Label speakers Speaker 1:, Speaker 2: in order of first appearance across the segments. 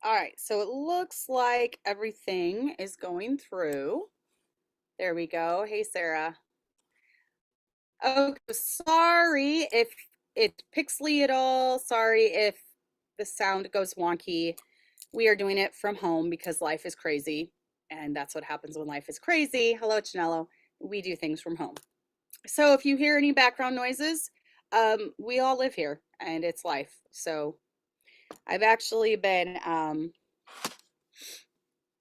Speaker 1: All right, so it looks like everything is going through. There we go. Hey, Sarah. Oh, sorry if it's pixely at all. Sorry if the sound goes wonky. We are doing it from home because life is crazy, and that's what happens when life is crazy. Hello, Chanello. We do things from home. So if you hear any background noises, we all live here, and it's life. So I've actually been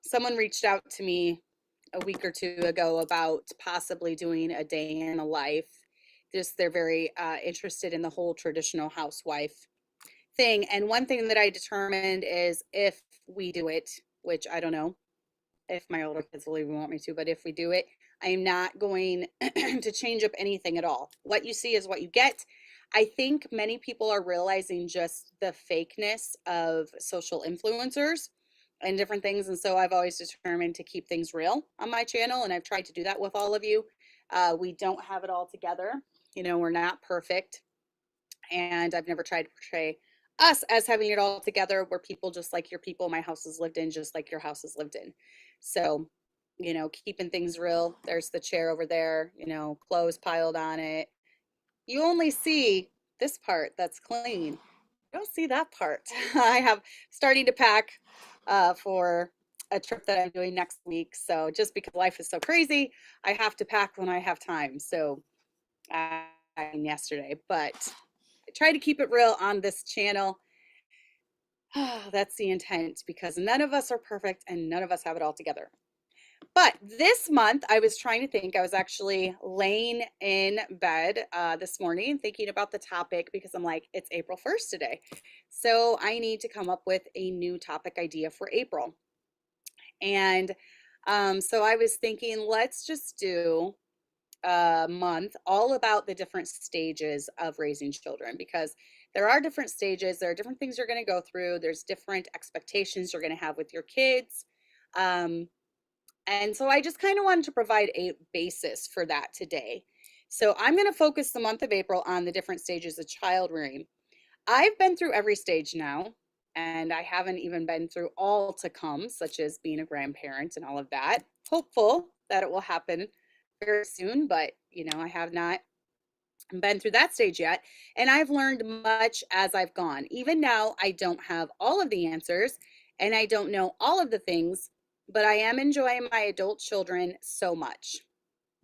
Speaker 1: someone reached out to me a week or two ago about possibly doing a day in a life. Just they're very interested in the whole traditional housewife thing. And one thing that I determined is if we do it, which I don't know if my older kids will even want me to, but if we do it, I am not going to change up anything at all. What you see is what you get. I think many people are realizing just the fakeness of social influencers and different things. And so I've always determined to keep things real on my channel. And I've tried to do that with all of you. We don't have it all together. You know, we're not perfect. And I've never tried to portray us as having it all together. We're people just like your people. My house is lived in just like your house is lived in. So, you know, keeping things real. There's the chair over there, you know, clothes piled on it. You only see this part that's clean. You don't see that part. I have starting to pack for a trip that I'm doing next week. So just because life is so crazy, I have to pack when I have time. So yesterday, but I try to keep it real on this channel. That's the intent because none of us are perfect and none of us have it all together. But this month, I was trying to think. I was actually laying in bed this morning thinking about the topic because I'm like, it's April 1st today. So I need to come up with a new topic idea for April. And so I was thinking, let's just do a month all about the different stages of raising children because there are different stages. There are different things you're going to go through. There's different expectations you're going to have with your kids. And so I just kind of wanted to provide a basis for that today. So I'm going to focus the month of April on the different stages of child rearing. I've been through every stage now, and I haven't even been through all to come, such as being a grandparent and all of that. Hopeful that it will happen very soon, but you know, I have not been through that stage yet. And I've learned much as I've gone. Even now, I don't have all of the answers and I don't know all of the things, but I am enjoying my adult children so much.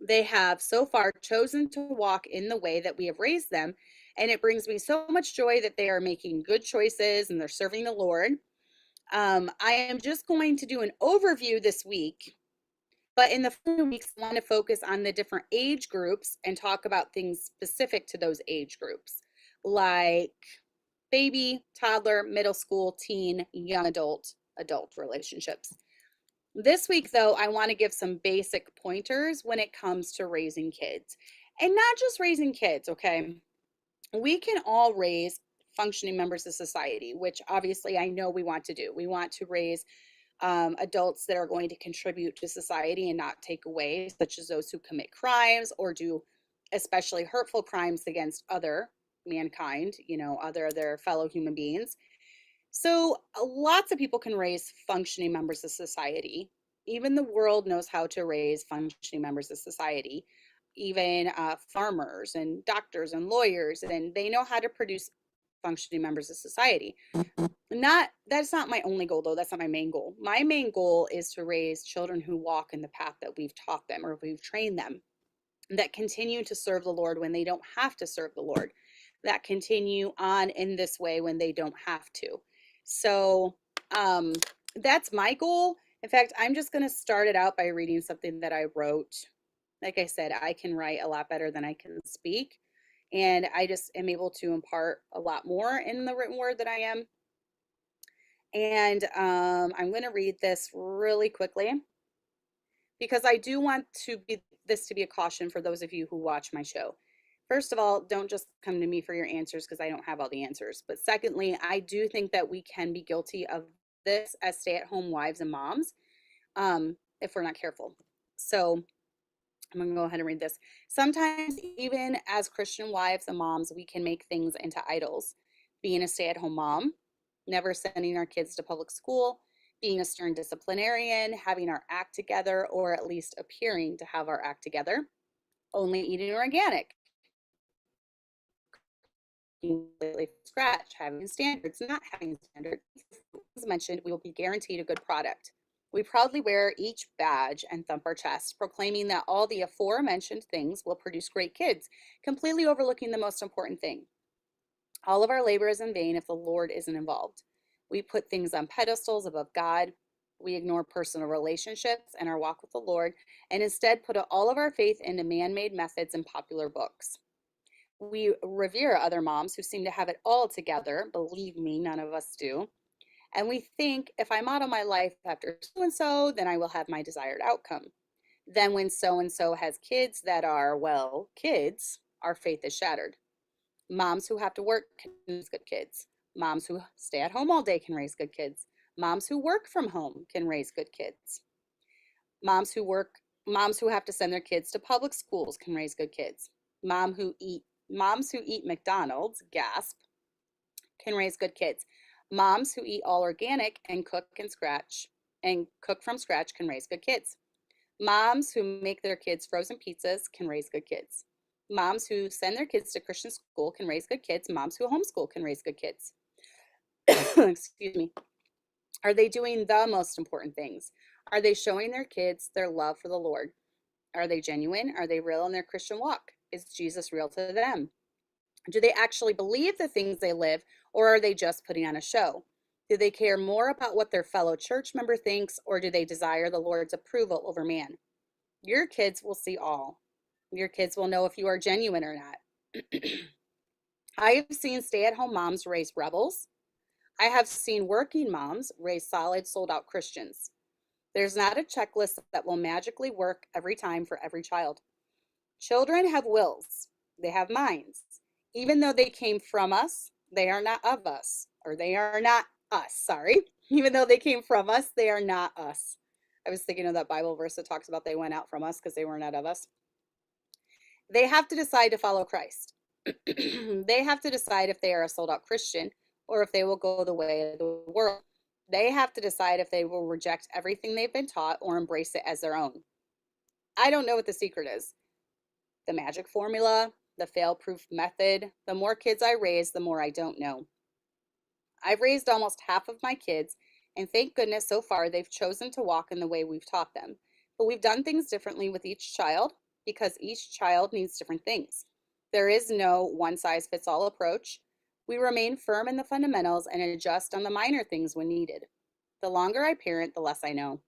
Speaker 1: They have so far chosen to walk in the way that we have raised them. And it brings me so much joy that they are making good choices and they're serving the Lord. I am just going to do an overview this week, but in the following weeks, I want to focus on the different age groups and talk about things specific to those age groups, like baby, toddler, middle school, teen, young adult, adult relationships. This week, though, I want to give some basic pointers when it comes to raising kids. And not just raising kids, okay? We can all raise functioning members of society, which obviously I know we want to do. We want to raise adults that are going to contribute to society and not take away, such as those who commit crimes or do especially hurtful crimes against other mankind, you know, other their fellow human beings. So lots of people can raise functioning members of society. Even the world knows how to raise functioning members of society. Even farmers and doctors and lawyers, and they know how to produce functioning members of society. Not That's not my only goal though. That's not my main goal. My main goal is to raise children who walk in the path that we've taught them or we've trained them, that continue to serve the Lord when they don't have to serve the Lord, that continue on in this way when they don't have to. So that's my goal. In fact, I'm just going to start it out by reading something that I wrote. Like I said, I can write a lot better than I can speak. And I just am able to impart a lot more in the written word than I am. And I'm going to read this really quickly because I do want this to be a caution for those of you who watch my show. First of all, don't just come to me for your answers because I don't have all the answers. But secondly, I do think that we can be guilty of this as stay-at-home wives and moms if we're not careful. So I'm going to go ahead and read this. Sometimes, even as Christian wives and moms, we can make things into idols. Being a stay at home mom, never sending our kids to public school, being a stern disciplinarian, having our act together, or at least appearing to have our act together, only eating organic, completely from scratch, having standards, not having standards. As mentioned, we will be guaranteed a good product. We proudly wear each badge and thump our chest, proclaiming that all the aforementioned things will produce great kids, completely overlooking the most important thing. All of our labor is in vain if the Lord isn't involved. We put things on pedestals above God. We ignore personal relationships and our walk with the Lord, and instead put all of our faith into man-made methods and popular books. We revere other moms who seem to have it all together. Believe me, none of us do. And we think if I model my life after so and so, then I will have my desired outcome. Then, when so and so has kids that are, well, kids, our faith is shattered. Moms who have to work can raise good kids. Moms who stay at home all day can raise good kids. Moms who work from home can raise good kids. Moms who have to send their kids to public schools can raise good kids. Moms who eat McDonald's, gasp, can raise good kids. Moms who eat all organic and cook from scratch can raise good kids. Moms who make their kids frozen pizzas can raise good kids. Moms who send their kids to Christian school can raise good kids. Moms who homeschool can raise good kids. Excuse me. Are they doing the most important things? Are they showing their kids their love for the Lord? Are they genuine? Are they real in their Christian walk? Is Jesus real to them? Do they actually believe the things they live, or are they just putting on a show? Do they care more about what their fellow church member thinks, or do they desire the Lord's approval over man? Your kids will see all. Your kids will know if you are genuine or not. I have seen stay-at-home moms raise rebels. I have seen working moms raise solid, sold-out Christians. There's not a checklist that will magically work every time for every child. Children have wills. They have minds. Even though they came from us, they are not of us. Or they are not us, sorry. Even though they came from us, they are not us. I was thinking of that Bible verse that talks about they went out from us because they were not of us. They have to decide to follow Christ. They have to decide if they are a sold out Christian or if they will go the way of the world. They have to decide if they will reject everything they've been taught or embrace it as their own. I don't know what the secret is. The magic formula, the fail-proof method. The more kids I raise, the more I don't know. I've raised almost half of my kids, and thank goodness so far they've chosen to walk in the way we've taught them. But we've done things differently with each child because each child needs different things. There is no one-size-fits-all approach. We remain firm in the fundamentals and adjust on the minor things when needed. The longer I parent, the less I know.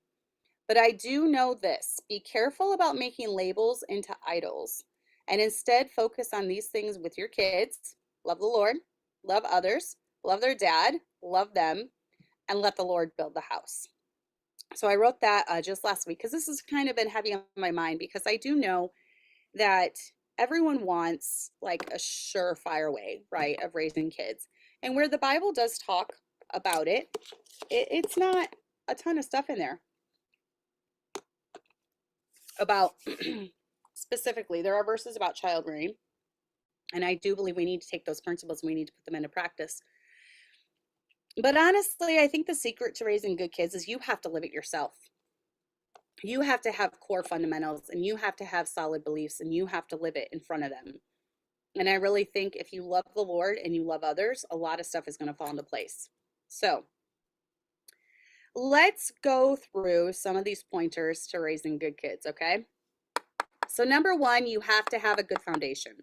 Speaker 1: But I do know this: be careful about making labels into idols, and instead focus on these things with your kids. Love the Lord, love others, love their dad, love them, and let the Lord build the house. So I wrote that just last week because this has kind of been heavy on my mind, because I do know that everyone wants like a surefire way, right, of raising kids. And where the Bible does talk about it, it's not a ton of stuff in there about specifically. There are verses about child rearing, and I do believe we need to take those principles and we need to put them into practice. But honestly, I think the secret to raising good kids is you have to live it yourself. You have to have core fundamentals, and you have to have solid beliefs, and you have to live it in front of them. And I really think if you love the Lord and you love others, a lot of stuff is going to fall into place. So let's go through some of these pointers to raising good kids, okay? So number one, you have to have a good foundation.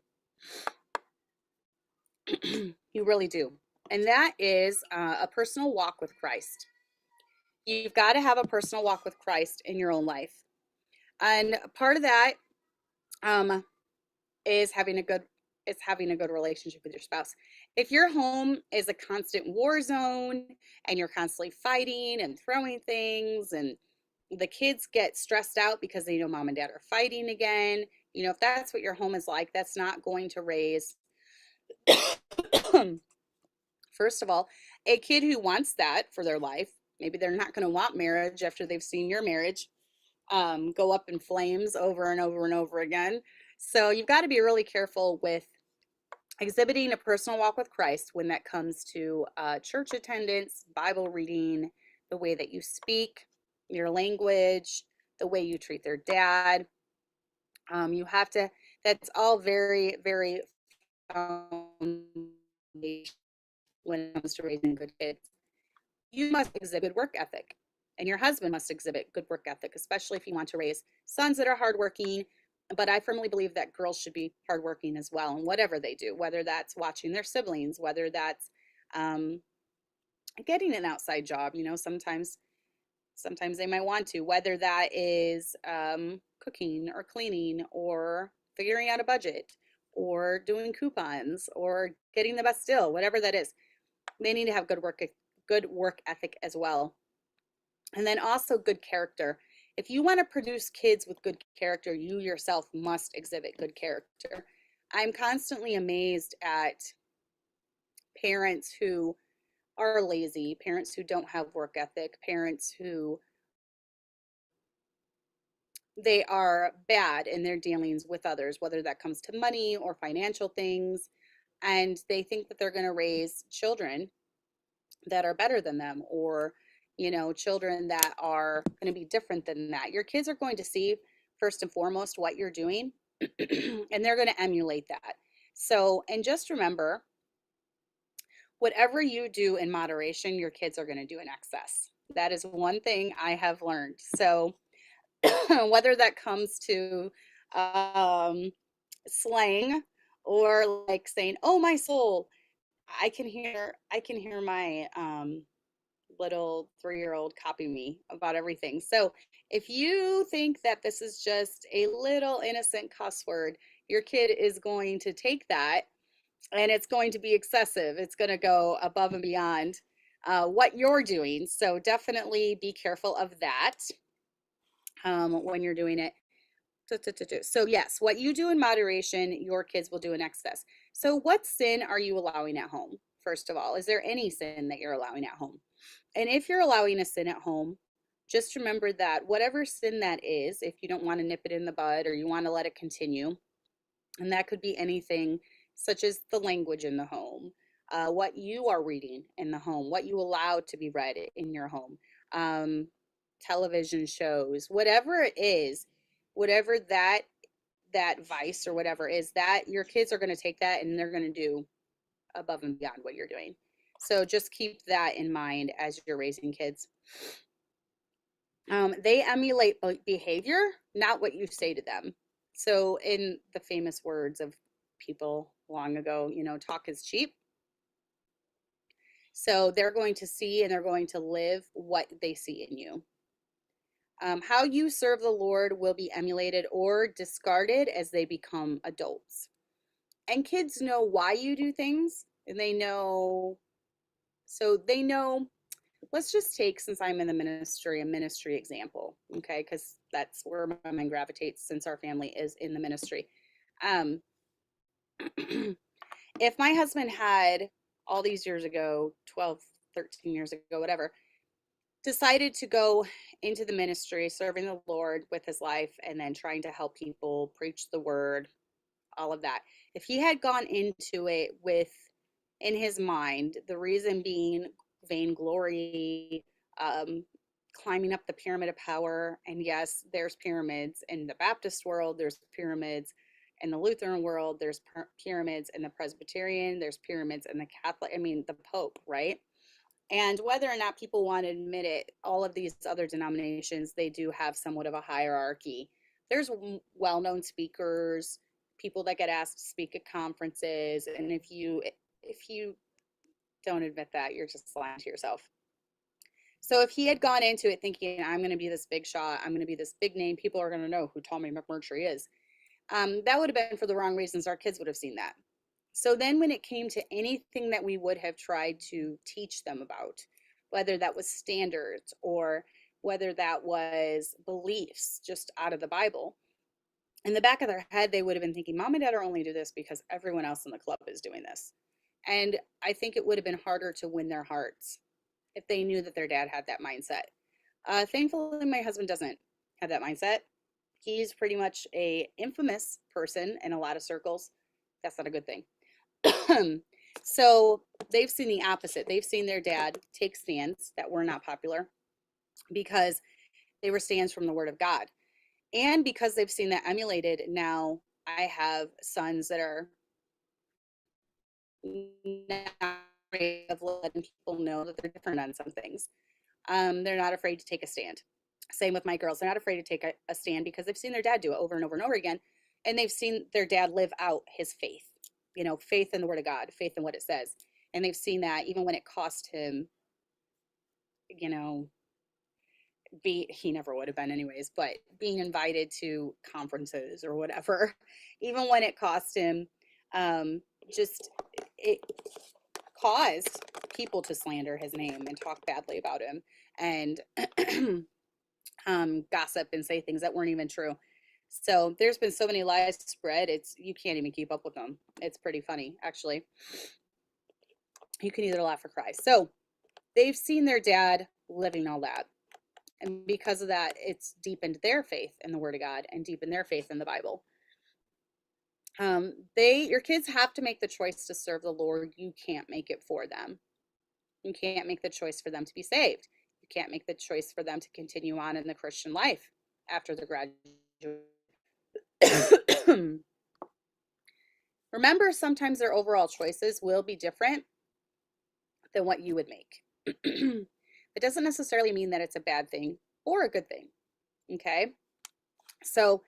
Speaker 1: You really do. And that is a personal walk with Christ. You've got to have a personal walk with Christ in your own life. And part of that is having a good relationship with your spouse. If your home is a constant war zone and you're constantly fighting and throwing things, and the kids get stressed out because they know mom and dad are fighting again, if that's what your home is like, that's not going to raise first of all, a kid who wants that for their life. Maybe they're not going to want marriage after they've seen your marriage. go up in flames over and over and over again. So you've got to be really careful with exhibiting a personal walk with Christ when that comes to church attendance, Bible reading, the way that you speak, your language, the way you treat their dad. You have to, that's all very, very foundational when it comes to raising good kids. You must exhibit work ethic, and your husband must exhibit good work ethic, especially if you want to raise sons that are hardworking. But I firmly believe that girls should be hardworking as well, and whatever they do, whether that's watching their siblings, whether that's um, getting an outside job. Sometimes they might want to, whether that is cooking or cleaning or figuring out a budget or doing coupons or getting the best deal, whatever that is. They need to have good work ethic as well. And then also good character. If you want to produce kids with good character, you yourself must exhibit good character. I'm constantly amazed at parents who are lazy, parents who don't have work ethic, parents who they are bad in their dealings with others, whether that comes to money or financial things, and they think that they're going to raise children that are better than them, or children that are going to be different than that. Your kids are going to see first and foremost what you're doing and they're going to emulate that. So, and just remember, whatever you do in moderation, your kids are going to do in excess. That is one thing I have learned. So whether that comes to um, slang or like saying, "Oh, my soul," I can hear my little 3-year-old copy me about everything. So if you think that this is just a little innocent cuss word, your kid is going to take that and it's going to be excessive. It's going to go above and beyond what you're doing. So definitely be careful of that when you're doing it. So yes, what you do in moderation, your kids will do in excess. So what sin are you allowing at home? First of all, is there any sin that you're allowing at home? And if you're allowing a sin at home, just remember that whatever sin that is, if you don't want to nip it in the bud or you want to let it continue, and that could be anything such as the language in the home, what you are reading in the home, what you allow to be read in your home, television shows, whatever it is, whatever that vice or whatever is, that your kids are going to take that and they're going to do above and beyond what you're doing. So just keep that in mind as you're raising kids. They emulate behavior, not what you say to them. So in the famous words of people long ago, talk is cheap. So they're going to see and they're going to live what they see in you. How you serve the Lord will be emulated or discarded as they become adults. And kids know why you do things, and they know, let's just take, since I'm in the ministry, a ministry example, okay? Because that's where my mind gravitates since our family is in the ministry. If my husband had all these years ago, 12, 13 years ago, whatever, decided to go into the ministry, serving the Lord with his life, and then trying to help people preach the word, all of that. If he had gone into it with, in his mind, the reason being vainglory, climbing up the pyramid of power, and yes, there's pyramids in the Baptist world, there's pyramids in the Lutheran world, there's pyramids in the Presbyterian, there's pyramids in the Catholic, the Pope, right? And whether or not people want to admit it, all of these other denominations, they do have somewhat of a hierarchy. There's well-known speakers, people that get asked to speak at conferences, and if you don't admit that, you're just lying to yourself. So if he had gone into it thinking, I'm going to be this big shot, I'm going to be this big name, people are going to know who Tommy McMurtry is, that would have been for the wrong reasons. Our kids would have seen that. So then when it came to anything that we would have tried to teach them about, whether that was standards or whether that was beliefs just out of the Bible, in the back of their head, they would have been thinking, Mom and Dad are only do this because everyone else in the club is doing this. And I think it would have been harder to win their hearts if they knew that their dad had that mindset. Thankfully, my husband doesn't. have that mindset. He's pretty much a infamous person in a lot of circles. That's not a good thing. So they've seen the opposite. They've seen their dad take stands that were not popular because they were stands from the Word of God. And because they've seen that emulated, now I have sons that are not afraid of letting people know that they're different on some things. They're not afraid to take a stand. Same with my girls. They're not afraid to take a stand because they've seen their dad do it over and over and over again. And they've seen their dad live out his faith, faith in the Word of God, faith in what it says. And they've seen that even when it cost him, you know, he never would have been anyways, but being invited to conferences or whatever, even when it cost him, just it caused people to slander his name and talk badly about him and gossip and say things that weren't even true. So there's been so many lies spread, you can't even keep up with them. It's pretty funny, actually. You can either laugh or cry. So they've seen their dad living all that. And because of that, it's deepened their faith in the Word of God and deepened their faith in the Bible. Your kids have to make the choice to serve the Lord. You can't make it for them. You can't make the choice for them to be saved. You can't make the choice for them to continue on in the Christian life after the graduation. Remember, sometimes their overall choices will be different than what you would make. It doesn't necessarily mean that it's a bad thing or a good thing. Okay? So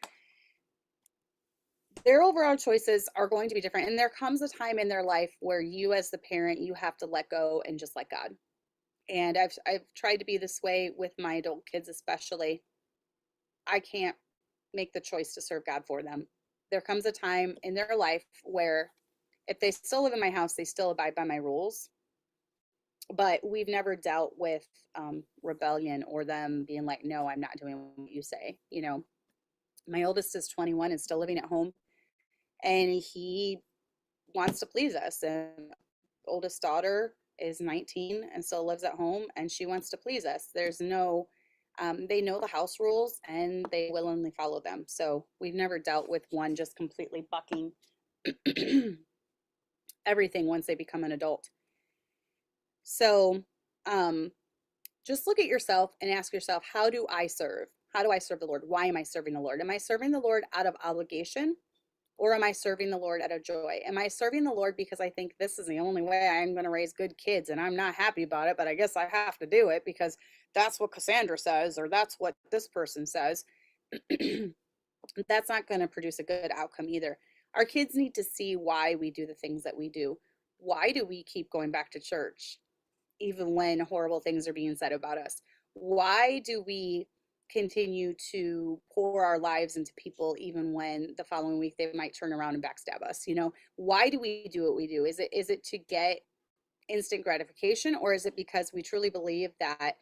Speaker 1: their overall choices are going to be different. And there comes a time in their life where you as the parent, you have to let go and just let God. And I've tried to be this way with my adult kids, especially. I can't make the choice to serve God for them. There comes a time in their life where if they still live in my house, they still abide by my rules. But we've never dealt with rebellion or them being like, no, I'm not doing what you say. My oldest is 21 and still living at home, and he wants to please us. And oldest daughter is 19 and still lives at home, and she wants to please us. There's no, they know the house rules and they willingly follow them. So we've never dealt with one just completely bucking everything once they become an adult. So just look at yourself and ask yourself, how do I serve? How do I serve the Lord? Why am I serving the Lord? Am I serving the Lord out of obligation? Or am I serving the Lord out of joy? Am I serving the Lord because I think this is the only way I'm going to raise good kids and I'm not happy about it, but I guess I have to do it because that's what Cassandra says or that's what this person says? That's not going to produce a good outcome either. Our kids need to see why we do the things that we do. Why do we keep going back to church even when horrible things are being said about us? Why do we continue to pour our lives into people even when the following week they might turn around and backstab us? Why do we do what we do? Is it to get instant gratification, or is it because we truly believe that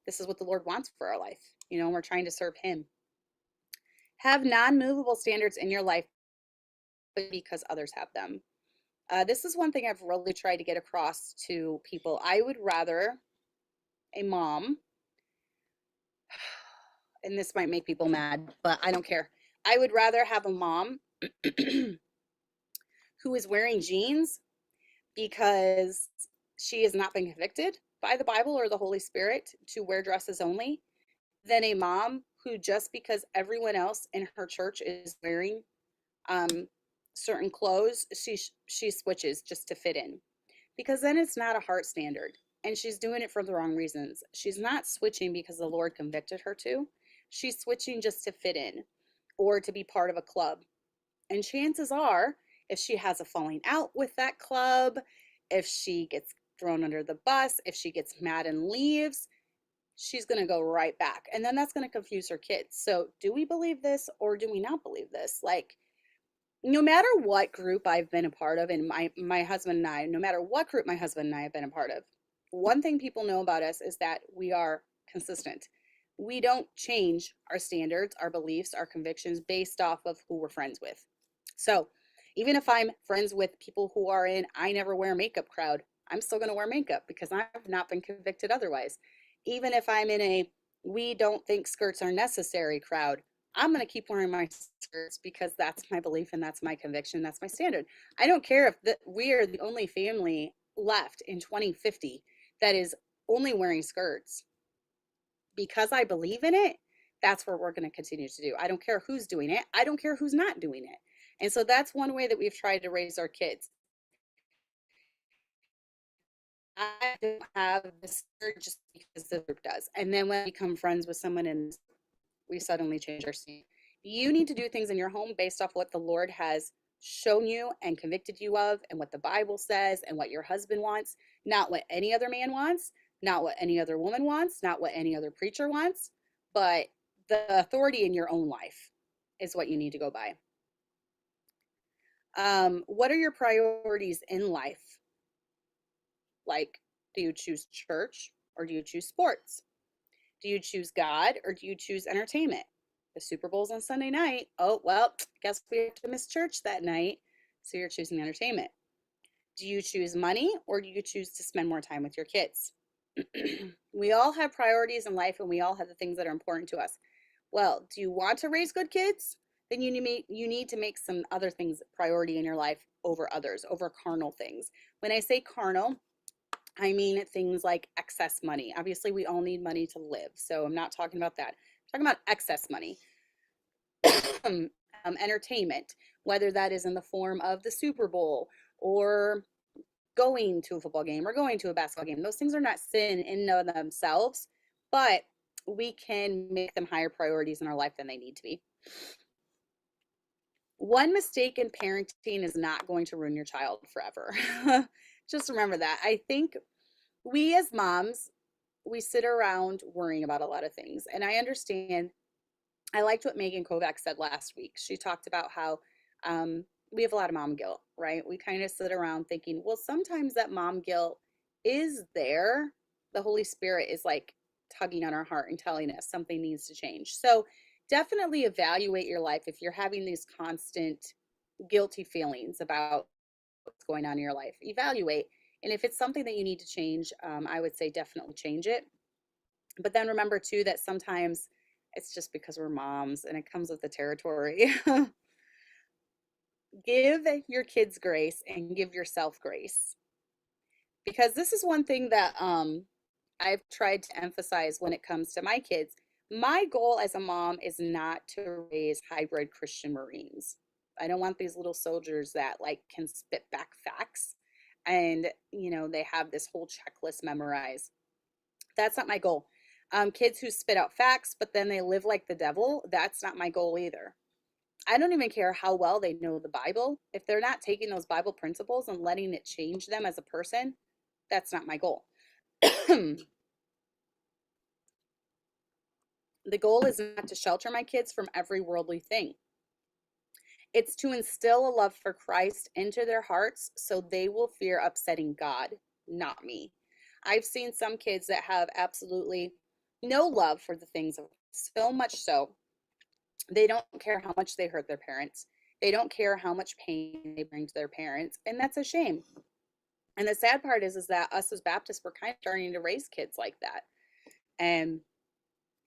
Speaker 1: this is what the Lord wants for our life? We're trying to serve him. Have non-movable standards in your life because others have them. This is one thing I've really tried to get across to people. I would rather a mom, and this might make people mad, but I don't care. I would rather have a mom who is wearing jeans because she has not been convicted by the Bible or the Holy Spirit to wear dresses only than a mom who, just because everyone else in her church is wearing certain clothes, she switches just to fit in. Because then it's not a heart standard, and she's doing it for the wrong reasons. She's not switching because the Lord convicted her to. She's switching just to fit in or to be part of a club. And chances are, if she has a falling out with that club, if she gets thrown under the bus, if she gets mad and leaves, she's going to go right back. And then that's going to confuse her kids. So do we believe this or do we not believe this? Like, no matter what group I've been a part of, and my husband and I, no matter what group my husband and I have been a part of, one thing people know about us is that we are consistent. We don't change our standards, our beliefs, our convictions based off of who we're friends with. So even if I'm friends with people who are in I never wear makeup crowd, I'm still going to wear makeup because I've not been convicted otherwise. Even if I'm in a We don't think skirts are necessary crowd. I'm going to keep wearing my skirts because that's my belief and that's my conviction. That's my standard. I don't care if we are the only family left in 2050 that is only wearing skirts. Because I believe in it, that's what we're going to continue to do. I don't care who's doing it. I don't care who's not doing it. And so that's one way that we've tried to raise our kids. I don't have this just because the group does. And then when we become friends with someone and we suddenly change our scene. You need to do things in your home based off what the Lord has shown you and convicted you of, and what the Bible says, and what your husband wants, not what any other man wants, not what any other woman wants, not what any other preacher wants, but the authority in your own life is what you need to go by. What are your priorities in life? Like, do you choose church or do you choose sports? Do you choose God or do you choose entertainment? The Super Bowl's on Sunday night. Oh, well, guess we have to miss church that night. So you're choosing entertainment. Do you choose money or do you choose to spend more time with your kids? We all have priorities in life and we all have the things that are important to us. Well, do you want to raise good kids? Then you need to make some other things priority in your life over others, over carnal things. When I say carnal, I mean things like excess money. Obviously, we all need money to live, so I'm not talking about that. I'm talking about excess money. Entertainment, whether that is in the form of the Super Bowl or going to a football game or going to a basketball game. Those things are not sin in and of themselves, but we can make them higher priorities in our life than they need to be. One mistake in parenting is not going to ruin your child forever. Just remember that. I think we as moms, we sit around worrying about a lot of things. And I understand. I liked what Megan Kovac said last week. She talked about how we have a lot of mom guilt, right? We kind of sit around thinking, well, sometimes that mom guilt is there. The Holy Spirit is like tugging on our heart and telling us something needs to change. So definitely evaluate your life if you're having these constant guilty feelings about what's going on in your life. Evaluate. And if it's something that you need to change, I would say definitely change it. But then remember too that sometimes it's just because we're moms and it comes with the territory. Give your kids grace and give yourself grace. Because this is one thing that I've tried to emphasize when it comes to my kids. My goal as a mom is not to raise hybrid Christian Marines. I don't want these little soldiers that like can spit back facts and they have this whole checklist memorized. That's not my goal. Kids who spit out facts but then they live like the devil, that's not my goal either. I don't even care how well they know the Bible. If they're not taking those Bible principles and letting it change them as a person, that's not my goal. The goal is not to shelter my kids from every worldly thing. It's to instill a love for Christ into their hearts so they will fear upsetting God, not me. I've seen some kids that have absolutely no love for the things of so much so they don't care how much they hurt their parents. They don't care how much pain they bring to their parents, and that's a shame. And the sad part is that us as Baptists, we're kind of starting to raise kids like that. And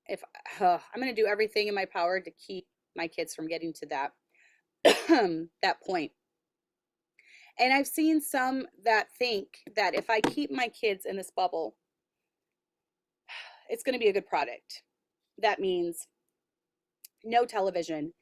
Speaker 1: if I'm going to do everything in my power to keep my kids from getting to that that point. And I've seen some that think that if I keep my kids in this bubble, it's going to be a good product. That means no television,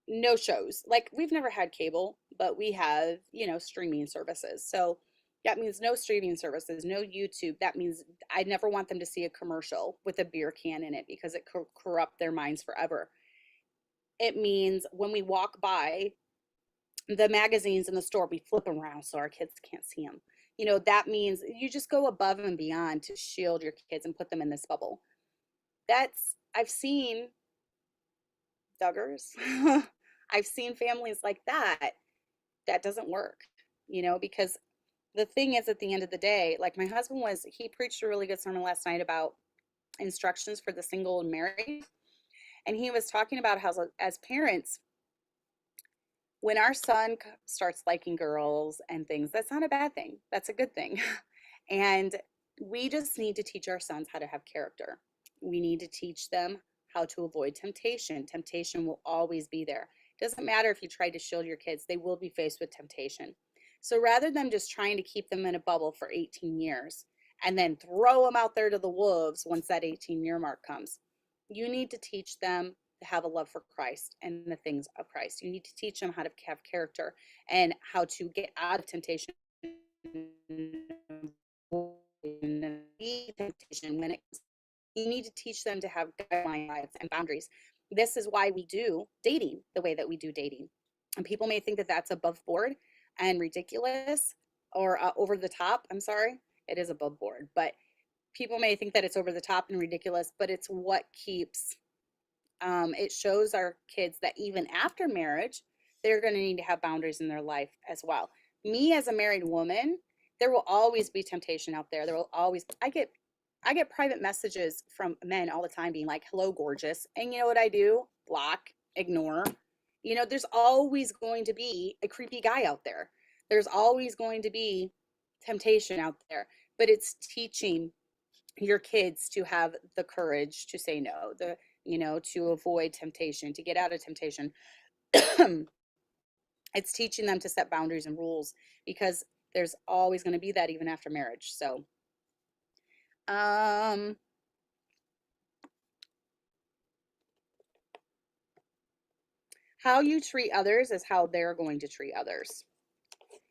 Speaker 1: no shows. Like we've never had cable, but we have, streaming services. So that means no streaming services, no YouTube. That means I never want them to see a commercial with a beer can in it because it could corrupt their minds forever. It means when we walk by the magazines in the store, we flip them around so our kids can't see them. That means you just go above and beyond to shield your kids and put them in this bubble. I've seen Duggars. I've seen families like that. That doesn't work, because the thing is at the end of the day, like my husband he preached a really good sermon last night about instructions for the single and married. And he was talking about how as parents, when our son starts liking girls and things, that's not a bad thing. That's a good thing. And we just need to teach our sons how to have character. We need to teach them how to avoid temptation. Temptation will always be there. It doesn't matter if you try to shield your kids, they will be faced with temptation. So rather than just trying to keep them in a bubble for 18 years and then throw them out there to the wolves once that 18-year mark comes, you need to teach them to have a love for Christ and the things of Christ. You need to teach them how to have character and how to get out of temptation. Temptation when it comes, you need to teach them to have guidelines and boundaries. This is why we do dating the way that we do dating. And people may think that that's above board and ridiculous or over the top. I'm sorry, it is above board, but people may think that it's over the top and ridiculous, but it's what keeps, it shows our kids that even after marriage, they're going to need to have boundaries in their life as well. Me as a married woman, there will always be temptation out there. There will always, I get private messages from men all the time being like, hello, gorgeous. And you know what I do? Block, ignore. You know, there's always going to be a creepy guy out there. There's always going to be temptation out there, but it's teaching your kids to have the courage to say no, to avoid temptation, to get out of temptation. It's teaching them to set boundaries and rules because there's always going to be that even after marriage. So, how you treat others is how they're going to treat others.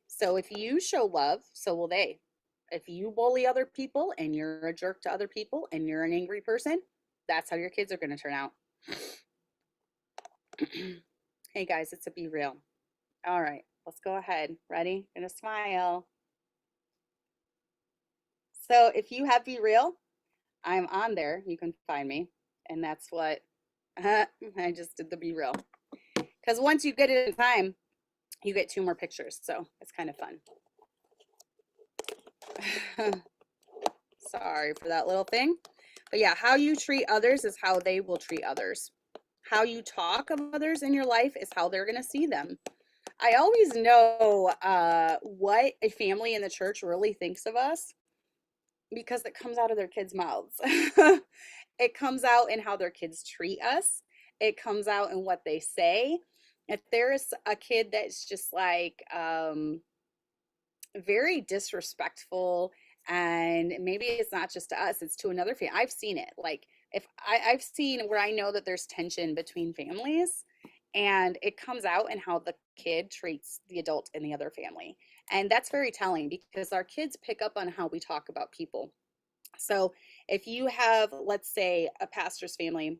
Speaker 1: So if you show love, so will they. If you bully other people and you're a jerk to other people and you're an angry person, that's how your kids are going to turn out. Hey guys, it's a Be Real. All right, let's go ahead. Ready? Gonna smile. So if you have Be Real, I'm on there. You can find me. And that's what I just did the Be Real. Because once you get it in time, you get 2 more pictures. So it's kind of fun. Sorry for that little thing. But yeah, how you treat others is how they will treat others. How you talk of others in your life is how they're going to see them. I always know what a family in the church really thinks of us because it comes out of their kids' mouths. It comes out in how their kids treat us. It comes out in what they say. If there is a kid that's just like very disrespectful, and maybe it's not just to us, it's to another family. I've seen it. Like if I've seen where I know that there's tension between families, and it comes out in how the kid treats the adult in the other family. And that's very telling because our kids pick up on how we talk about people. So if you have, let's say, a pastor's family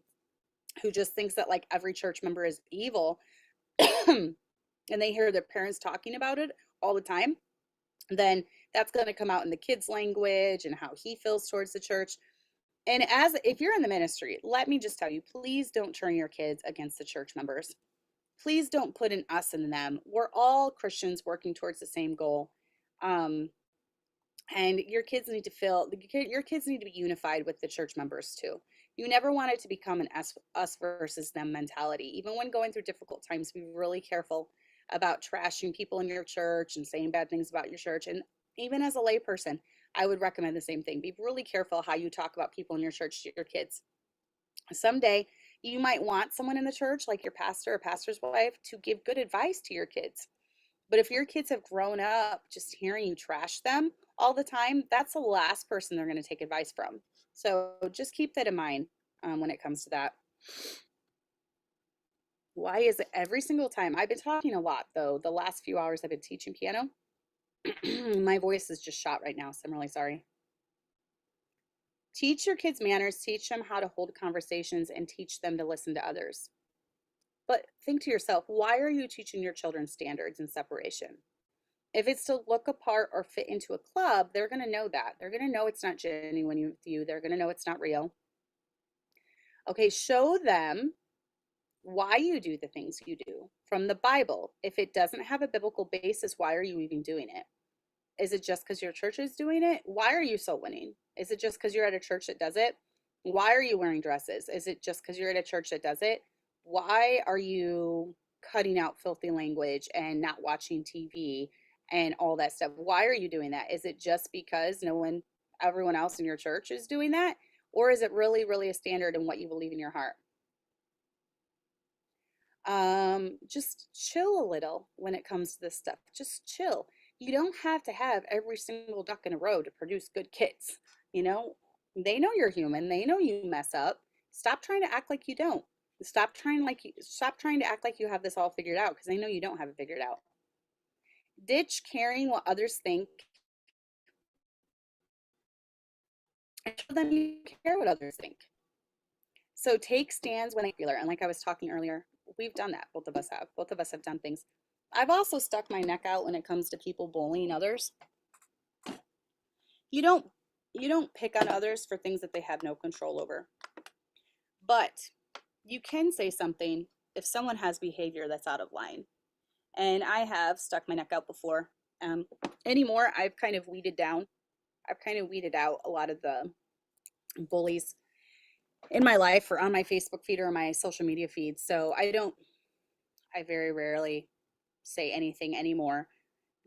Speaker 1: who just thinks that like every church member is evil, and they hear their parents talking about it all the time, then that's going to come out in the kid's language and how he feels towards the church. And as if you're in the ministry, let me just tell you, please don't turn your kids against the church members. Please don't put an us and them. We're all Christians working towards the same goal. And your kids need to your kids need to be unified with the church members too. You never want it to become an us versus them mentality. Even when going through difficult times, be really careful about trashing people in your church and saying bad things about your church. And even as a layperson, I would recommend the same thing. Be really careful how you talk about people in your church to your kids. Someday, you might want someone in the church, like your pastor or pastor's wife, to give good advice to your kids. But if your kids have grown up just hearing you trash them all the time, that's the last person they're going to take advice from. So just keep that in mind when it comes to that. Why is it every single time? I've been talking a lot, though. The last few hours I've been teaching piano. My voice is just shot right now, so I'm really sorry. Teach your kids manners, teach them how to hold conversations, and teach them to listen to others. But think to yourself, why are you teaching your children standards and separation? If it's to look apart or fit into a club, they're going to know that. They're going to know it's not genuine with you. They're going to know it's not real. Okay, show them why you do the things you do from the Bible. If it doesn't have a biblical basis, why are you even doing it? Is it just because your church is doing it? Why are you soul winning? Is it just because you're at a church that does it? Why are you wearing dresses? Is it just because you're at a church that does it? Why are you cutting out filthy language and not watching TV and all that stuff? Why are you doing that? Is it just because everyone else in your church is doing that? Or is it really, really a standard in what you believe in your heart? Just chill a little when it comes to this stuff. Just chill. You don't have to have every single duck in a row to produce good kids. You know, they know you're human. They know you mess up. Stop trying to act like you don't. Stop trying to act like you have this all figured out because they know you don't have it figured out. Ditch caring what others think and show them you care what others think. So take stands when popular. And like I was talking earlier, we've done that. Both of us have. Both of us have done things. I've also stuck my neck out when it comes to people bullying others. You don't pick on others for things that they have no control over. But you can say something if someone has behavior that's out of line. And I have stuck my neck out before. Anymore, I've kind of weeded out a lot of the bullies in my life or on my Facebook feed or my social media feed. So I very rarely say anything anymore.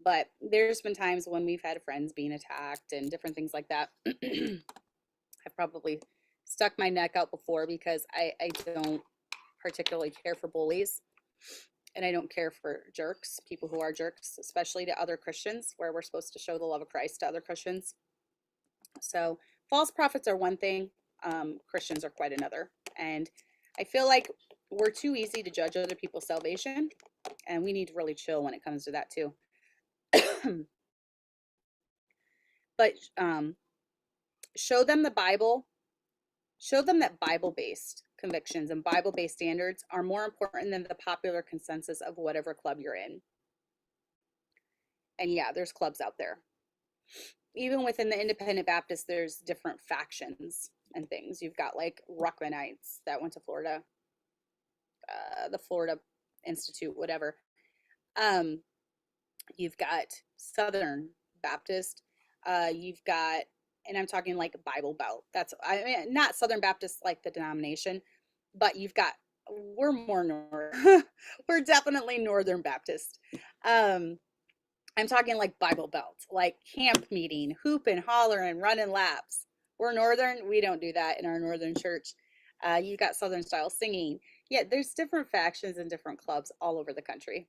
Speaker 1: But there's been times when we've had friends being attacked and different things like that. I've probably stuck my neck out before because I don't particularly care for bullies. And I don't care for jerks, people who are jerks, especially to other Christians, where we're supposed to show the love of Christ to other Christians. So false prophets are one thing, Christians are quite another. And I feel like we're too easy to judge other people's salvation, and we need to really chill when it comes to that too. But show them the Bible. Show them that Bible-based convictions and Bible-based standards are more important than the popular consensus of whatever club you're in. And yeah, there's clubs out there. Even within the Independent Baptist, there's different factions and things. You've got like Ruckmanites that went to Florida, the Florida Institute, whatever. You've got Southern Baptist. You've got, and I'm talking like Bible Belt. I mean, not Southern Baptist like the denomination, but we're more north. We're definitely Northern Baptist. I'm talking like Bible Belt, like camp meeting, hoop and holler and running laps. We're Northern. We don't do that in our Northern church. You got Southern style singing. Yeah, there's different factions and different clubs all over the country.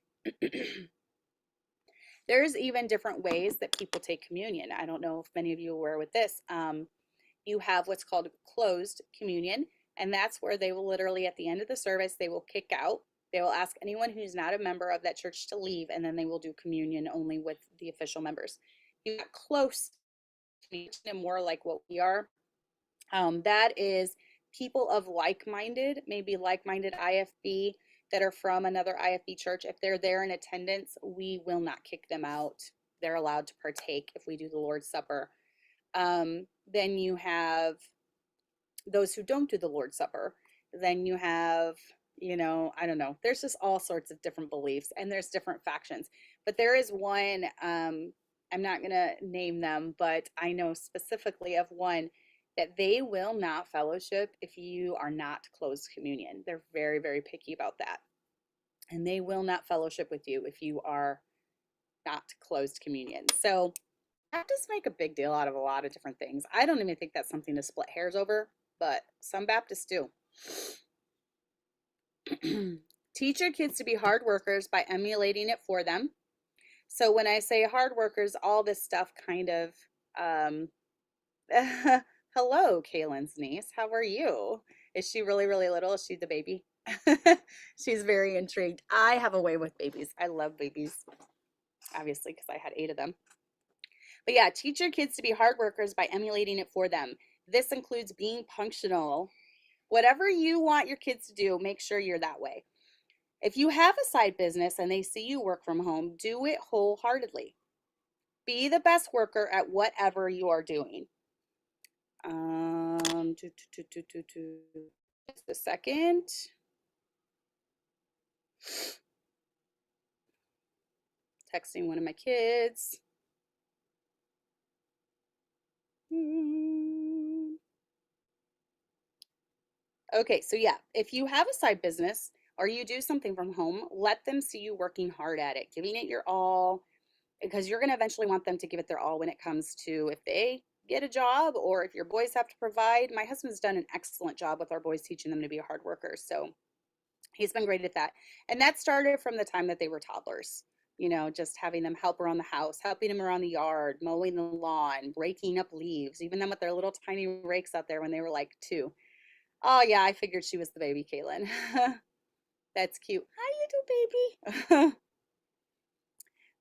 Speaker 1: There's even different ways that people take communion. I don't know if many of you are aware with this. You have what's called closed communion, and that's where they will literally, at the end of the service, they will kick out. They will ask anyone who's not a member of that church to leave, and then they will do communion only with the official members. You got close communion, more like what we are. That is people of like-minded, maybe like-minded IFB that are from another IFB church. If they're there in attendance, we will not kick them out. They're allowed to partake if we do the Lord's Supper. Then you have those who don't do the Lord's Supper. Then you have, I don't know. There's just all sorts of different beliefs, and there's different factions. But there is one, I'm not going to name them, but I know specifically of one that they will not fellowship if you are not closed communion. They're very, very picky about that. And they will not fellowship with you if you are not closed communion. So Baptists make a big deal out of a lot of different things. I don't even think that's something to split hairs over, but some Baptists do. Teach your kids to be hard workers by emulating it for them. So when I say hard workers, all this stuff kind of, hello, Kaylin's niece. How are you? Is she really, really little? Is she the baby? She's very intrigued. I have a way with babies. I love babies, obviously, because I had 8 of them. But yeah, teach your kids to be hard workers by emulating it for them. This includes being punctual. Whatever you want your kids to do, make sure you're that way. If you have a side business and they see you work from home, do it wholeheartedly. Be the best worker at whatever you are doing. Just a second. Texting one of my kids. Okay, so yeah, if you have a side business or you do something from home, let them see you working hard at it, giving it your all, because you're going to eventually want them to give it their all when it comes to if they get a job or if your boys have to provide. My husband's done an excellent job with our boys, teaching them to be hard workers. So he's been great at that. And that started from the time that they were toddlers, just having them help around the house, helping them around the yard, mowing the lawn, raking up leaves, even them with their little tiny rakes out there when they were like 2. Oh, yeah, I figured she was the baby, Caitlin. That's cute. How you do, baby?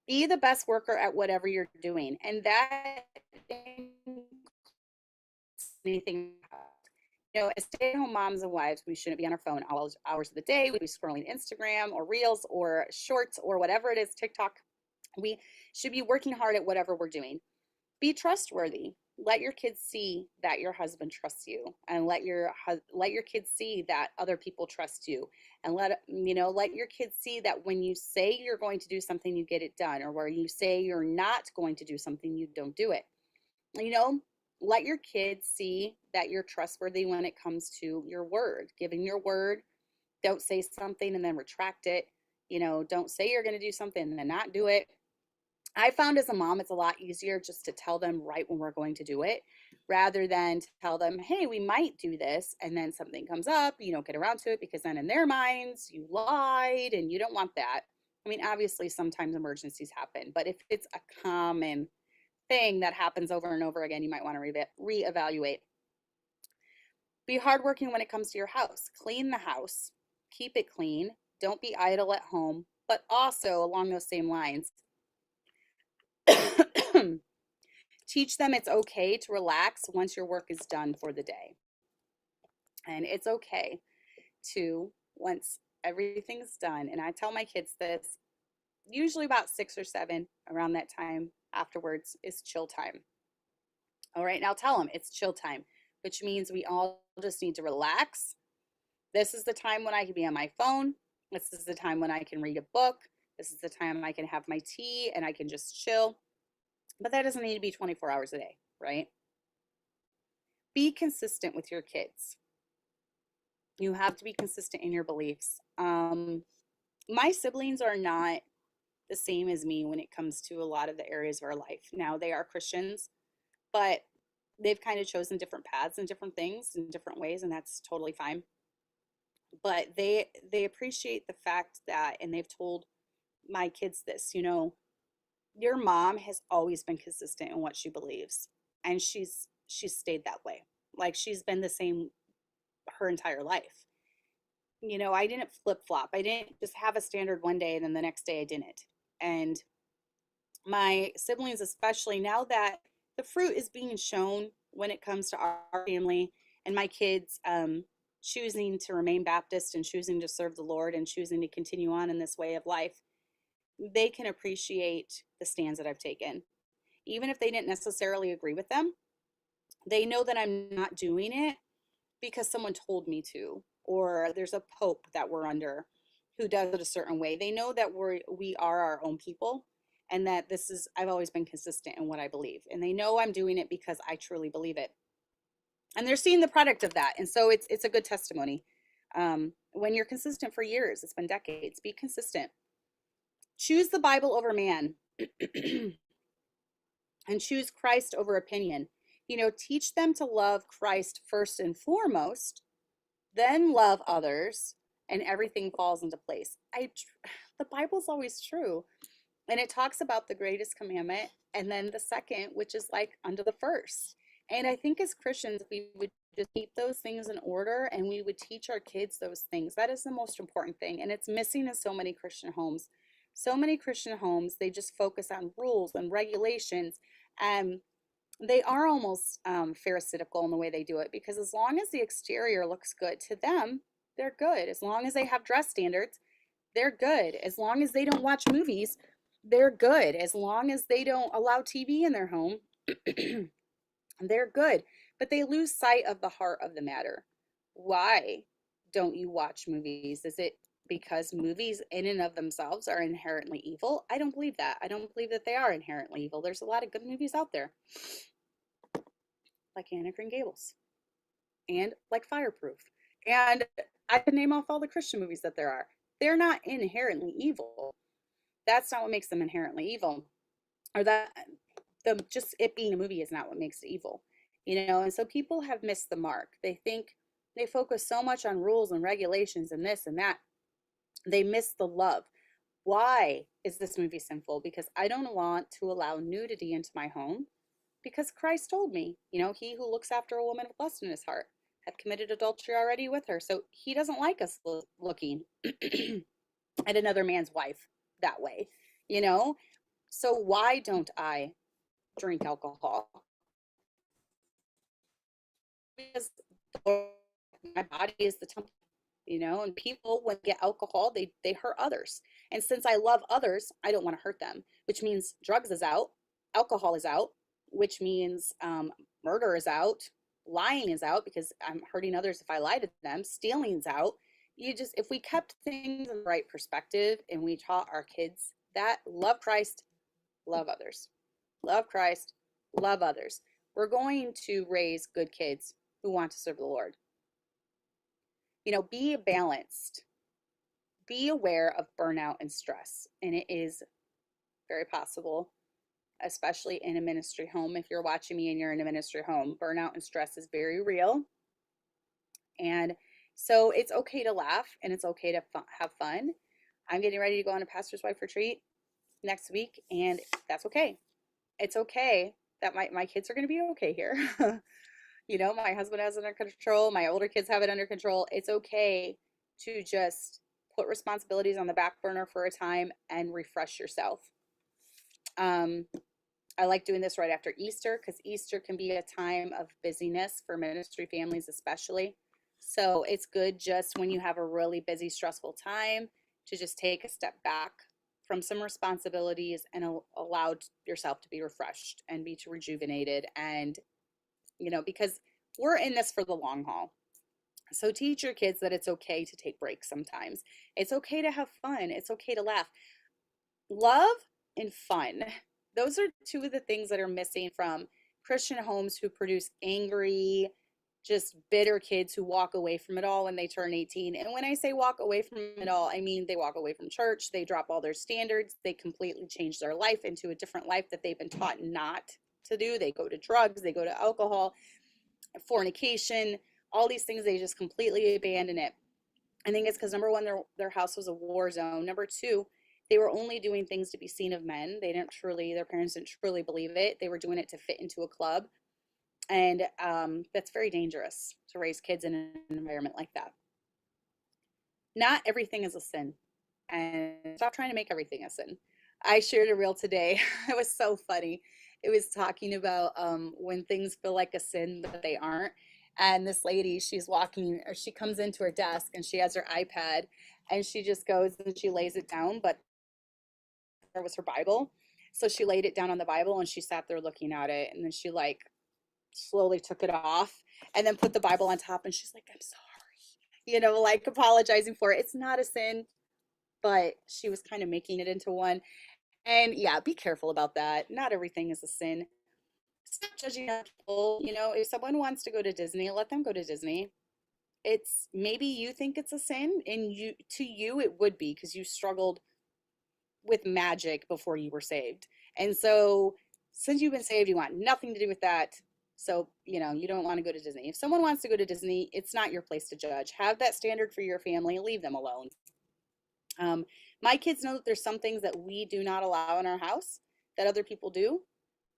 Speaker 1: Be the best worker at whatever you're doing. And that anything. As stay-at-home moms and wives, we shouldn't be on our phone all hours of the day. We'd be scrolling Instagram or Reels or Shorts or whatever it is, TikTok. We should be working hard at whatever we're doing. Be trustworthy. Let your kids see that your husband trusts you, and let your kids see that other people trust you, and let your kids see that when you say you're going to do something, you get it done, or where you say you're not going to do something, you don't do it. Let your kids see that you're trustworthy when it comes to your word, giving your word. Don't say something and then retract it. Don't say you're going to do something and then not do it. I found as a mom, it's a lot easier just to tell them right when we're going to do it, rather than to tell them, hey, we might do this, and then something comes up, you don't get around to it, because then in their minds, you lied, and you don't want that. I mean, obviously, sometimes emergencies happen, but if it's a common thing that happens over and over again, you might want to reevaluate. Be hardworking when it comes to your house. Clean the house. Keep it clean. Don't be idle at home. But also, along those same lines, teach them it's okay to relax once your work is done for the day. And it's okay to, once everything's done, and I tell my kids this, usually about 6 or 7, around that time afterwards is chill time. All right, now tell them it's chill time, which means we all just need to relax. This is the time when I can be on my phone. This is the time when I can read a book. This is the time I can have my tea and I can just chill. But that doesn't need to be 24 hours a day, right? Be consistent with your kids. You have to be consistent in your beliefs. My siblings are not the same as me when it comes to a lot of the areas of our life. Now, they are Christians, but they've kind of chosen different paths and different things in different ways, and that's totally fine. But they appreciate the fact that, and they've told my kids this, your mom has always been consistent in what she believes, and she's stayed that way. Like, she's been the same her entire life. I didn't flip-flop. I didn't just have a standard one day and then the next day I didn't. And my siblings, especially now that the fruit is being shown when it comes to our family, and my kids choosing to remain Baptist and choosing to serve the Lord and choosing to continue on in this way of life, they can appreciate the stands that I've taken. Even if they didn't necessarily agree with them, they know that I'm not doing it because someone told me to, or there's a pope that we're under who does it a certain way. They know that we are our own people, and that I've always been consistent in what I believe. And they know I'm doing it because I truly believe it. And they're seeing the product of that. And so it's a good testimony. When you're consistent for years, it's been decades, be consistent. Choose the Bible over man. And choose Christ over opinion. Teach them to love Christ first and foremost, then love others, and everything falls into place. The Bible's always true. And it talks about the greatest commandment and then the second, which is like under the first. And I think as Christians, we would just keep those things in order, and we would teach our kids those things. That is the most important thing. And it's missing in so many Christian homes. So many Christian homes, they just focus on rules and regulations. And they are almost pharisaical in the way they do it, because as long as the exterior looks good to them, they're good. As long as they have dress standards, they're good. As long as they don't watch movies, they're good. As long as they don't allow TV in their home, they're good. But they lose sight of the heart of the matter. Why don't you watch movies? Is it because movies in and of themselves are inherently evil? I don't believe that. I don't believe that they are inherently evil. There's a lot of good movies out there, like Anne of Green Gables and like Fireproof. And I can name off all the Christian movies that there are. They're not inherently evil. That's not what makes them inherently evil. Or that just it being a movie is not what makes it evil, and so people have missed the mark. They focus so much on rules and regulations and this and that, they miss the love. Why is this movie sinful? Because I don't want to allow nudity into my home, because Christ told me, he who looks after a woman with lust in his heart hath committed adultery already with her. So he doesn't like us looking at another man's wife that way, you know? So why don't I drink alcohol? Because my body is the temple, and people, when they get alcohol, they hurt others. And since I love others, I don't want to hurt them, which means drugs is out, alcohol is out, which means murder is out, lying is out because I'm hurting others if I lie to them, stealing's out. If we kept things in the right perspective and we taught our kids that love Christ, love others, love Christ, love others, we're going to raise good kids who want to serve the Lord. Be balanced, be aware of burnout and stress. And it is very possible, especially in a ministry home. If you're watching me and you're in a ministry home, burnout and stress is very real. And so it's okay to laugh and it's okay to have fun. I'm getting ready to go on a pastor's wife retreat next week, and that's okay. It's okay that my kids are going to be okay here. My husband has it under control. My older kids have it under control. It's okay to just put responsibilities on the back burner for a time and refresh yourself. I like doing this right after Easter, because Easter can be a time of busyness for ministry families especially. So it's good just when you have a really busy, stressful time to just take a step back from some responsibilities and allow yourself to be refreshed and be rejuvenated. And, because we're in this for the long haul. So teach your kids that it's okay to take breaks sometimes. It's okay to have fun. It's okay to laugh. Love and fun. Those are two of the things that are missing from Christian homes who produce angry, just bitter kids who walk away from it all when they turn 18. And when I say walk away from it all, I mean they walk away from church, they drop all their standards, they completely change their life into a different life that they've been taught not to do. They go to drugs, they go to alcohol, fornication, all these things, they just completely abandon it. I think it's because, number one, their house was a war zone. Number two, they were only doing things to be seen of men. Their parents didn't truly believe it. They were doing it to fit into a club. And that's very dangerous to raise kids in an environment like that. Not everything is a sin. And stop trying to make everything a sin. I shared a reel today. It was so funny. It was talking about when things feel like a sin, but they aren't. And this lady, she's walking, or she comes into her desk and she has her iPad and she just goes and she lays it down, but there was her Bible. So she laid it down on the Bible and she sat there looking at it. And then she slowly took it off and then put the Bible on top. And she's like, I'm sorry, apologizing for it. It's not a sin, but she was kind of making it into one. And yeah, be careful about that. Not everything is a sin. Stop judging people. If someone wants to go to Disney, let them go to Disney. It's maybe you think it's a sin, and to you it would be because you struggled with magic before you were saved. And so since you've been saved, you want nothing to do with that. So, you don't want to go to Disney. If someone wants to go to Disney, it's not your place to judge. Have that standard for your family. Leave them alone. My kids know that there's some things that we do not allow in our house that other people do,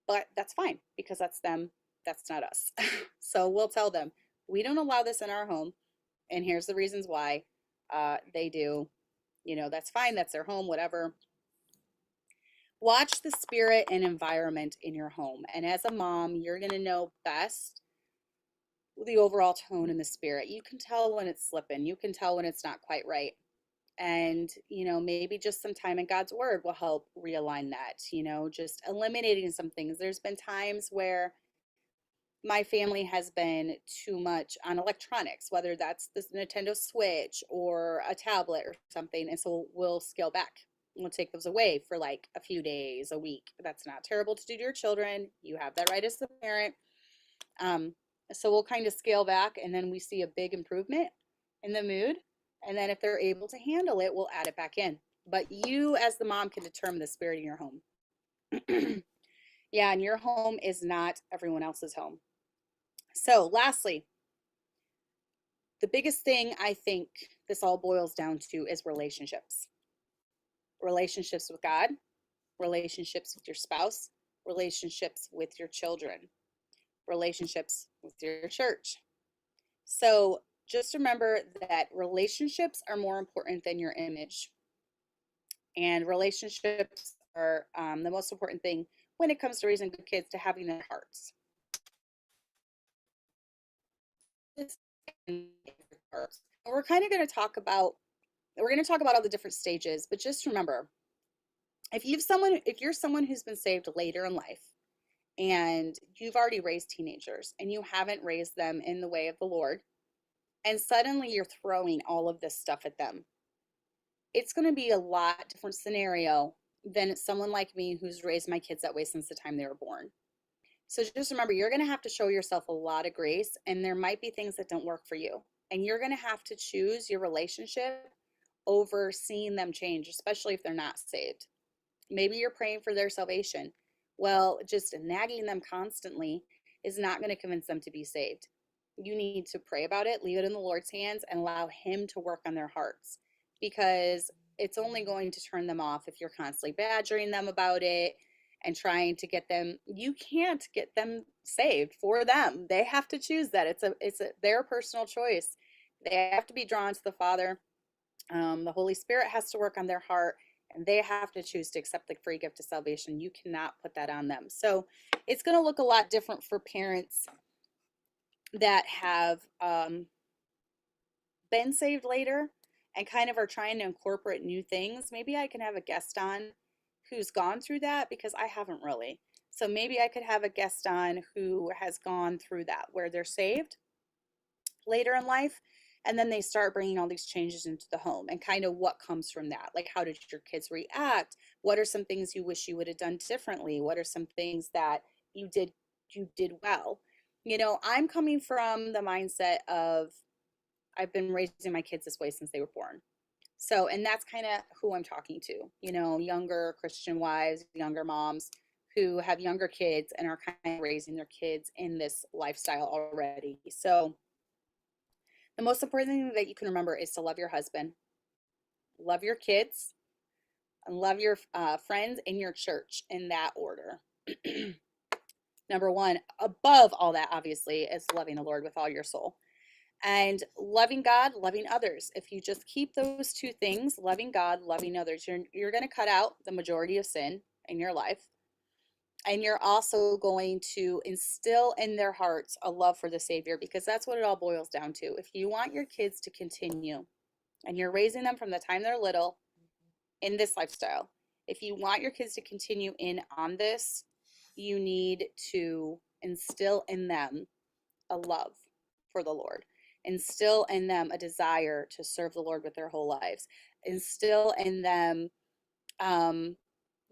Speaker 1: but that's fine because that's them. That's not us. So we'll tell them, we don't allow this in our home. And here's the reasons why. They do. That's fine. That's their home, whatever. Watch the spirit and environment in your home. And as a mom, you're going to know best the overall tone and the spirit. You can tell when it's slipping. You can tell when it's not quite right. And, maybe just some time in God's word will help realign that, just eliminating some things. There's been times where my family has been too much on electronics, whether that's this Nintendo Switch or a tablet or something. And so we'll scale back. We'll take those away for like a few days, a week. That's not terrible to do to your children. You have that right as the parent. So we'll kind of scale back, and then we see a big improvement in the mood. And then if they're able to handle it, we'll add it back in. But you as the mom can determine the spirit in your home. Yeah, and your home is not everyone else's home. So, lastly, the biggest thing I think this all boils down to is relationships. Relationships with God, relationships with your spouse, relationships with your children, relationships with your church. So just remember that relationships are more important than your image. And relationships are the most important thing when it comes to raising good kids, to having their hearts. We're kind of going to talk about all the different stages, but just remember, if you're someone who's been saved later in life and you've already raised teenagers and you haven't raised them in the way of the Lord, and suddenly you're throwing all of this stuff at them, it's going to be a lot different scenario than someone like me who's raised my kids that way since the time they were born. So just remember, you're going to have to show yourself a lot of grace, and there might be things that don't work for you. And you're going to have to choose your relationship over seeing them change, especially if they're not saved. Maybe you're praying for their salvation. Well, just nagging them constantly is not going to convince them to be saved. You need to pray about it, leave it in the Lord's hands, and allow Him to work on their hearts, because it's only going to turn them off if you're constantly badgering them about it and trying to get them. You can't get them saved for them. They have to choose that. It's their personal choice. They have to be drawn to the Father. The Holy Spirit has to work on their heart, and they have to choose to accept the free gift of salvation. You cannot put that on them. So it's going to look a lot different for parents that have been saved later and kind of are trying to incorporate new things. Maybe I can have a guest on who's gone through that, because I haven't really. So maybe I could have a guest on who has gone through that, where they're saved later in life, and then they start bringing all these changes into the home, and kind of what comes from that. Like, how did your kids react? What are some things you wish you would have done differently? What are some things that you did well? I'm coming from the mindset of, I've been raising my kids this way since they were born. So, and that's kind of who I'm talking to, younger Christian wives, younger moms who have younger kids and are kind of raising their kids in this lifestyle already. So, the most important thing that you can remember is to love your husband, love your kids, and love your friends and your church, in that order. Number one, above all that, obviously, is loving the Lord with all your soul. And loving God, loving others. If you just keep those two things, loving God, loving others, you're going to cut out the majority of sin in your life. And you're also going to instill in their hearts a love for the Savior, because that's what it all boils down to. If you want your kids to continue, and you're raising them from the time they're little in this lifestyle, if you want your kids to continue in on this, you need to instill in them a love for the Lord. Instill in them a desire to serve the Lord with their whole lives. Instill in them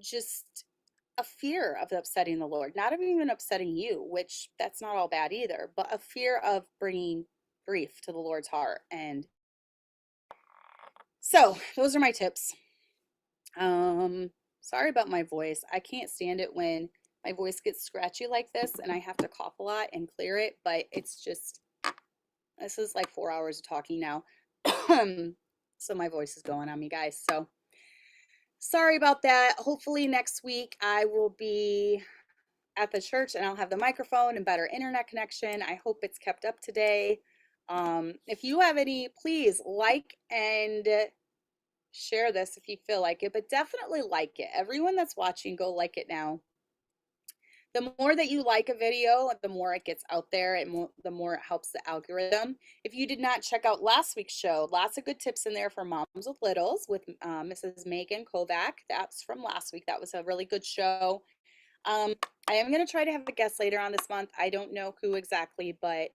Speaker 1: just a fear of upsetting the Lord, not even upsetting you, which that's not all bad either, but a fear of bringing grief to the Lord's heart. And so those are my tips. Sorry about my voice. I can't stand it when my voice gets scratchy like this and I have to cough a lot and clear it, but it's just, this is like 4 hours of talking now. So my voice is going on me, guys. So sorry about that. Hopefully next week I will be at the church and I'll have the microphone and better internet connection. I hope it's kept up today. If you have any, please like and share this if you feel like it, but definitely like it. Everyone that's watching, go like it now. The more that you like a video, the more it gets out there, and the more it helps the algorithm. If you did not check out last week's show, lots of good tips in there for moms with littles with Mrs. Megan Kovac. That's from last week. That was a really good show. I am going to try to have a guest later on this month. I don't know who exactly, but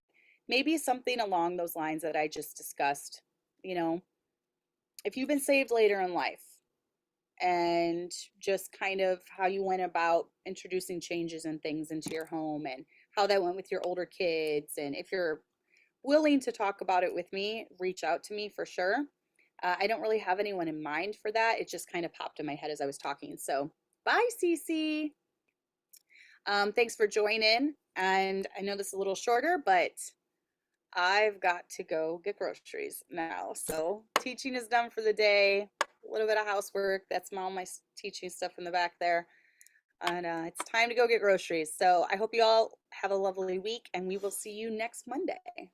Speaker 1: maybe something along those lines that I just discussed. If you've been saved later in life, and just kind of how you went about introducing changes and things into your home, and how that went with your older kids. And if you're willing to talk about it with me, reach out to me for sure. I don't really have anyone in mind for that. It just kind of popped in my head as I was talking. So bye, Cece. Thanks for joining. And I know this is a little shorter, but I've got to go get groceries now. So teaching is done for the day. A little bit of housework. That's all my teaching stuff in the back there. And it's time to go get groceries. So I hope you all have a lovely week, and we will see you next Monday.